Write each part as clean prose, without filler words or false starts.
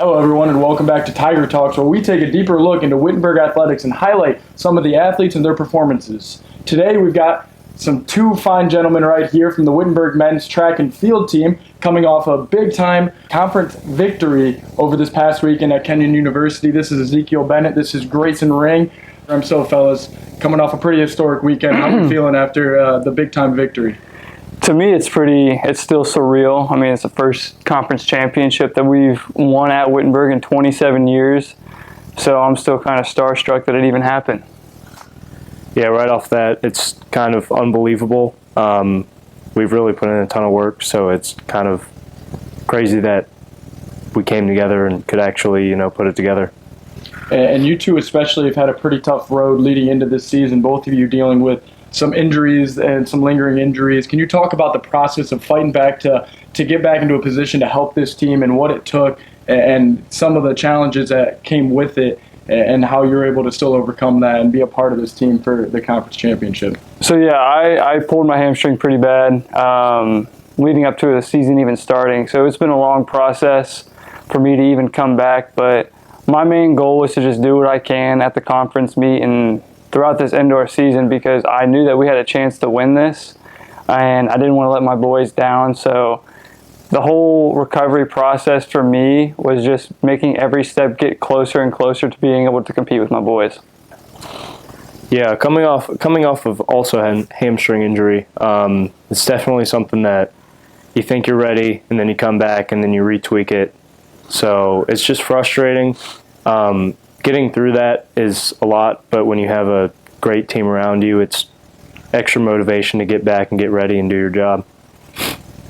Hello, everyone, and welcome back to Tiger Talks, where we take a deeper look into Wittenberg athletics and highlight some of the athletes and their performances. Today, we've got two fine gentlemen right here from the Wittenberg men's track and field team coming off a big-time conference victory over this past weekend at Kenyon University. This is Bennett. This is Grayson. So, fellas, coming off a pretty historic weekend. How are you feeling after the big-time victory? To me, it's still surreal. I mean, it's the first conference championship that we've won at Wittenberg in 27 years. So I'm still kind of starstruck that it even happened. Yeah, right off that, it's kind of unbelievable. We've really put in a ton of work, so it's kind of crazy that we came together and could actually, put it together. And you two especially have had a pretty tough road leading into this season, both of you dealing with some injuries and some lingering injuries. Can you talk about the process of fighting back to get back into a position to help this team and what it took and some of the challenges that came with it and how you're able to still overcome that and be a part of this team for the conference championship? So yeah, I pulled my hamstring pretty bad leading up to the season even starting. So it's been a long process for me to even come back, but my main goal was to just do what I can at the conference meet and throughout this indoor season, because I knew that we had a chance to win this and I didn't want to let my boys down. So the whole recovery process for me was just making every step get closer and closer to being able to compete with my boys. Yeah, coming off of also a hamstring injury, it's definitely something that you think you're ready and then you come back and then you retweak it. So it's just frustrating. Getting through that is a lot, but when you have a great team around you, it's extra motivation to get back and get ready and do your job.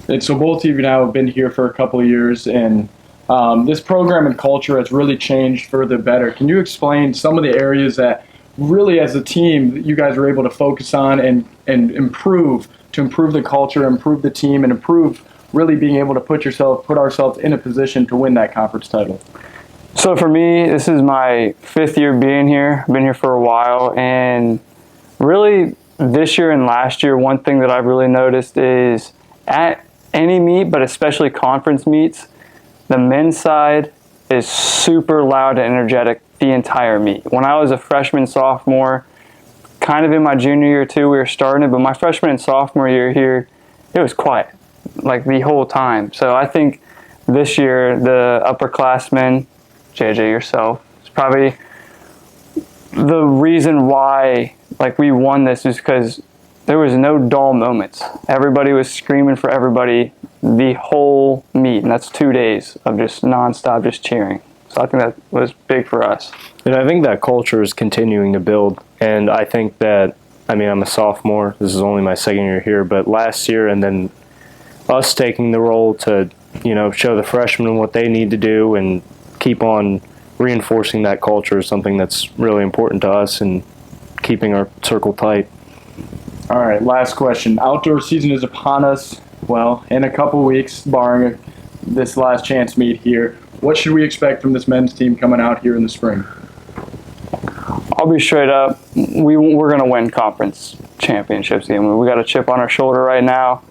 And so both of you now have been here for a couple of years, and this program and culture has really changed for the better. Can you explain some of the areas that really as a team you guys were able to focus on and improve the culture, improve the team, and improve really being able to put ourselves in a position to win that conference title? So for me, this is my 5th year being here. I've been here for a while, and really this year and last year, one thing that I've really noticed is at any meet, but especially conference meets, the men's side is super loud and energetic the entire meet. When I was a freshman, sophomore, kind of in my junior year too, we were starting it, but my freshman and sophomore year here, it was quiet, like the whole time. So I think this year, the upperclassmen, JJ, yourself, it's probably the reason why we won this is because there was no dull moments. Everybody was screaming for everybody the whole meet, and that's 2 days of just nonstop just cheering. So I think that was big for us. And I think that culture is continuing to build, and I think that, I'm a sophomore, this is only my 2nd year here, but last year and then us taking the role to, show the freshmen what they need to do and keep on reinforcing that culture is something that's really important to us and keeping our circle tight. All right, last question. Outdoor season is upon us, well, in a couple weeks, barring this last chance meet here. What should we expect from this men's team coming out here in the spring? I'll be straight up. We're going to win conference championships. We got a chip on our shoulder right now.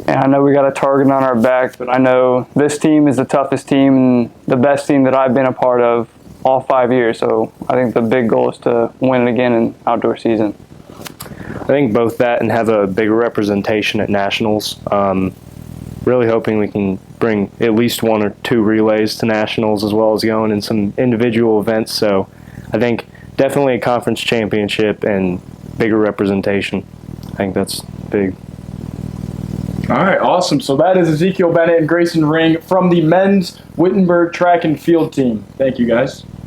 And I know we got a target on our back, but I know this team is the toughest team and the best team that I've been a part of all 5 years. So I think the big goal is to win it again in outdoor season. I think both that and have a bigger representation at nationals. Really hoping we can bring at least 1 or 2 relays to nationals as well as going in some individual events. So I think definitely a conference championship and bigger representation. I think that's big. All right, awesome. So that is Ezekiel Bennett and Grayson Ring from the men's Wittenberg track and field team. Thank you, guys.